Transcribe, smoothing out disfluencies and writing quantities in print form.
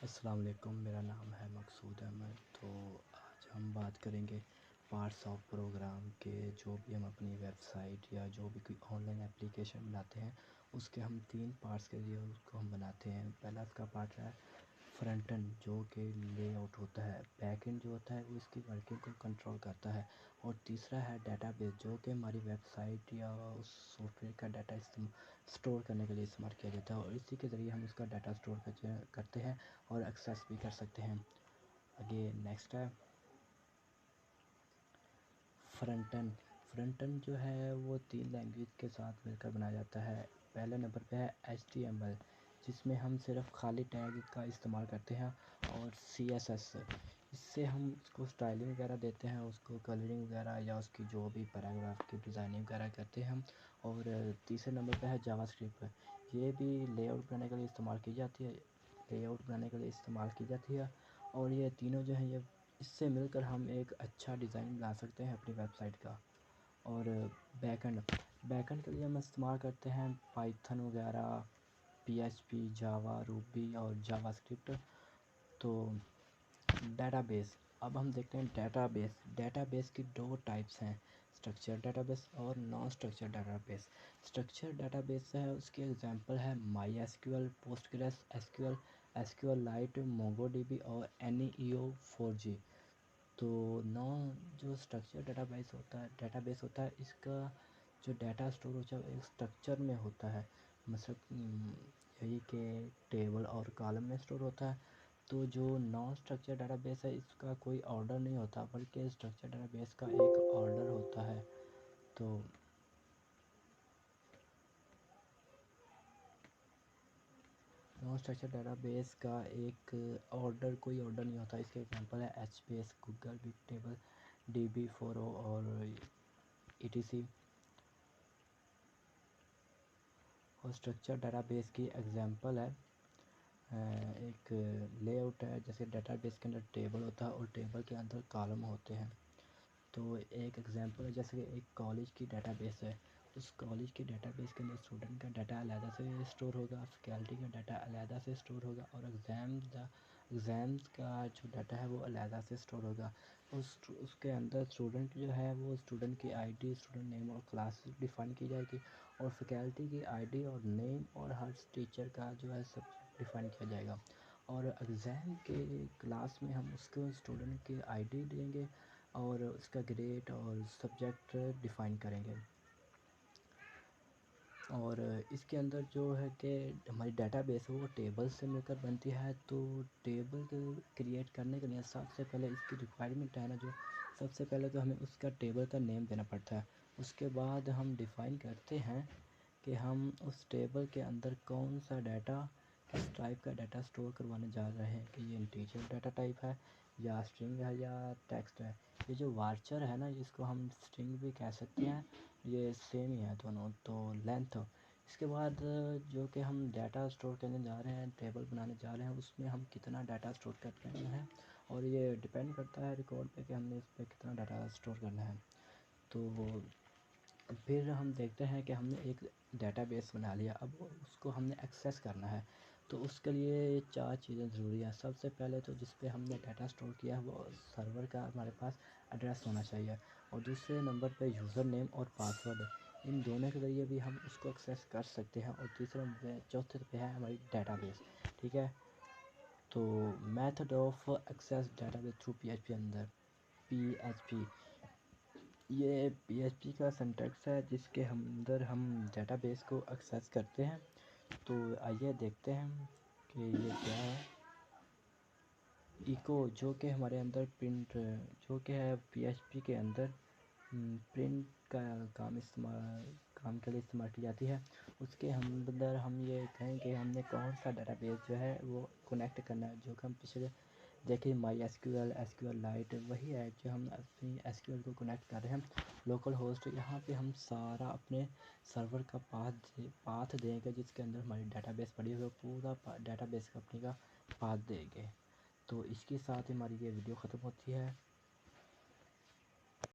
السلام علیکم، میرا نام ہے مقصود احمد۔ تو آج ہم بات کریں گے پارٹس آف پروگرام کے۔ جو بھی ہم اپنی ویب سائٹ یا جو بھی کوئی آن لائن اپلیکیشن بناتے ہیں اس کے ہم 3 پارٹس کے لیے اس کو ہم بناتے ہیں۔ پہلا اس کا پارٹ ہے فرنٹ اینڈ، جو کہ لے آؤٹ ہوتا ہے۔ بیک اینڈ جو ہوتا ہے وہ اس کی ورکنگ کو کنٹرول کرتا ہے۔ اور تیسرا ہے ڈیٹا بیس، جو کہ ہماری ویب سائٹ یا اس سافٹ ویئر کا ڈیٹا اسٹور کرنے کے لیے استعمال کیا جاتا ہے، اور اسی کے ذریعے ہم اس کا ڈیٹا اسٹور کرتے ہیں اور ایکسیس بھی کر سکتے ہیں۔ آگے نیکسٹ ہے فرنٹ اینڈ۔ فرنٹ اینڈ جو ہے وہ 3 لینگویج کے ساتھ مل کر بنایا جاتا ہے۔ پہلے نمبر پہ ہے HTML، جس میں ہم صرف خالی ٹیگ کا استعمال کرتے ہیں، اور CSS، اس سے ہم اس کو اسٹائلنگ وغیرہ دیتے ہیں، اس کو کلرنگ وغیرہ یا اس کی جو بھی پیراگراف کی ڈیزائننگ وغیرہ کرتے ہیں ہم۔ اور تیسرے نمبر پہ ہے جاوا اسکرپٹ، یہ بھی لے آؤٹ بنانے کے لیے استعمال کی جاتی ہے، اور یہ تینوں جو ہیں یہ اس سے مل کر ہم ایک اچھا ڈیزائن بنا سکتے ہیں اپنی ویب سائٹ کا۔ اور بیک اینڈ کے لیے ہم استعمال کرتے ہیں پائتھن وغیرہ، PHP، جاوا، روبی اور جاوا اسکرپٹ۔ تو ڈیٹا بیس، اب ہم دیکھتے ہیں ڈیٹا بیس کی 2 ٹائپس ہیں، اسٹرکچر ڈیٹا بیس اور non structure database. Structure database ہے، اس کی ایگزامپل ہے MySQL، Postgres SQL lite, Mongo DB اور NEO4J۔ تو جو اسٹرکچر ڈیٹا بیس ہوتا ہے اس کا جو ڈیٹا اسٹور ہوتا ہے ایک اسٹرکچر میں ہوتا ہے، مثلا یہی کہ ٹیبل اور کالم میں اسٹور ہوتا ہے۔ تو جو نان اسٹرکچر ڈیٹا بیس ہے اس کا کوئی آرڈر نہیں ہوتا، بلکہ اسٹرکچر ڈیٹا بیس کا ایک آرڈر ہوتا ہے۔ تو نان اسٹرکچر ڈیٹا بیس کا کوئی آرڈر نہیں ہوتا۔ اس کے ایگزامپل ہے HBase، Google big table, DB4O اور ETC۔ اور اسٹرکچر ڈیٹا بیس کی ایگزامپل ہے ایک لے آؤٹ ہے، جیسے ڈیٹا بیس کے اندر ٹیبل ہوتا ہے اور ٹیبل کے اندر کالم ہوتے ہیں۔ تو ایک ایگزامپل ہے جیسے کہ ایک کالج کی ڈیٹا بیس ہے، اس کالج کی ڈیٹا بیس کے اندر اسٹوڈنٹ کا ڈیٹا علیحدہ سے اسٹور ہوگا، فیکلٹی کا ڈیٹا علیحدہ سے اسٹور ہوگا، اور ایگزامز کا جو ڈیٹا ہے وہ علیحدہ سے اسٹور ہوگا۔ اس کے اندر اسٹوڈنٹ جو ہے وہ اسٹوڈنٹ کی ID، اسٹوڈنٹ نیم اور کلاس ڈیفائن کی جائے گی، اور فیکلٹی کی ID اور نیم اور ہر ٹیچر کا جو ہے سب ڈیفائن کیا جائے گا۔ اور ایگزام کے کلاس میں ہم اس کو اسٹوڈنٹ کی ID دیں گے اور اس کا گریڈ اور سبجیکٹ ڈیفائن کریں گے۔ اور اس کے اندر جو ہے کہ ہماری ڈیٹا بیس ہے وہ ٹیبل سے مل کر بنتی ہے۔ تو ٹیبل کریٹ کرنے کے لیے سب سے پہلے اس کی ریکوائرمنٹ ہے نا، جو سب سے پہلے تو ہمیں اس کا ٹیبل کا نیم دینا پڑتا ہے۔ اس کے بعد ہم ڈیفائن کرتے ہیں کہ ہم اس ٹیبل کے اندر کون سا ڈیٹا، کس ٹائپ کا ڈیٹا اسٹور کروانے جا رہے ہیں، کہ یہ انٹیجر ڈیٹا ٹائپ ہے یا اسٹرنگ ہے یا ٹیکسٹ ہے۔ یہ جو وارچر ہے نا، جس کو ہم اسٹرنگ بھی کہہ سکتے ہیں، یہ سیم ہی ہے دونوں۔ تو لینتھ، اس کے بعد جو کہ ہم ڈیٹا اسٹور کرنے جا رہے ہیں، ٹیبل بنانے جا رہے ہیں، اس میں ہم کتنا ڈیٹا اسٹور کر رہے ہیں، اور یہ ڈیپینڈ کرتا ہے ریکارڈ پہ کہ ہم نے اس پہ کتنا ڈیٹا اسٹور کرنا ہے۔ تو پھر ہم دیکھتے ہیں کہ ہم نے ایک ڈیٹا بیس بنا لیا، اب اس کو ہم نے ایکسیس کرنا ہے۔ تو اس کے لیے 4 چیزیں ضروری ہیں۔ سب سے پہلے تو جس پہ ہم نے ڈیٹا اسٹور کیا ہے وہ سرور کا ہمارے پاس ایڈریس ہونا چاہیے، اور دوسرے نمبر پہ یوزر نیم اور پاسورڈ، ان دونوں کے ذریعے بھی ہم اس کو ایکسیس کر سکتے ہیں۔ اور چوتھے پہ ہے ہماری ڈیٹا بیس، ٹھیک ہے۔ تو method of access data base through PHP another PHP، یہ PHP کا سنٹیکس ہے جس کے اندر ہم ڈیٹا بیس کو ایکسیس کرتے ہیں۔ تو آئیے دیکھتے ہیں کہ یہ کیا ہے۔ ایکو، جو کہ ہمارے اندر پرنٹ، جو کہ ہے PHP کے اندر پرنٹ کا کام کے لیے استعمال کی جاتی ہے۔ اس کے اندر ہم یہ کہیں کہ ہم نے کون سا ڈیٹا بیس جو ہے وہ کنیکٹ کرنا ہے، جو کہ ہم پچھلے دیکھیں MySQL، SQL لائٹ، وہی ہے جو ہم اپنی SQL کو کنیکٹ کر رہے ہیں لوکل ہوسٹ۔ یہاں پہ ہم سارا اپنے سرور کا پاتھ دیں گے، جس کے اندر ہماری ڈیٹا بیس پڑی ہوئی ہے، پورا ڈیٹا بیس کمپنی کا پاتھ دیں گے۔ تو اس کے ساتھ ہماری یہ ویڈیو ختم ہوتی ہے۔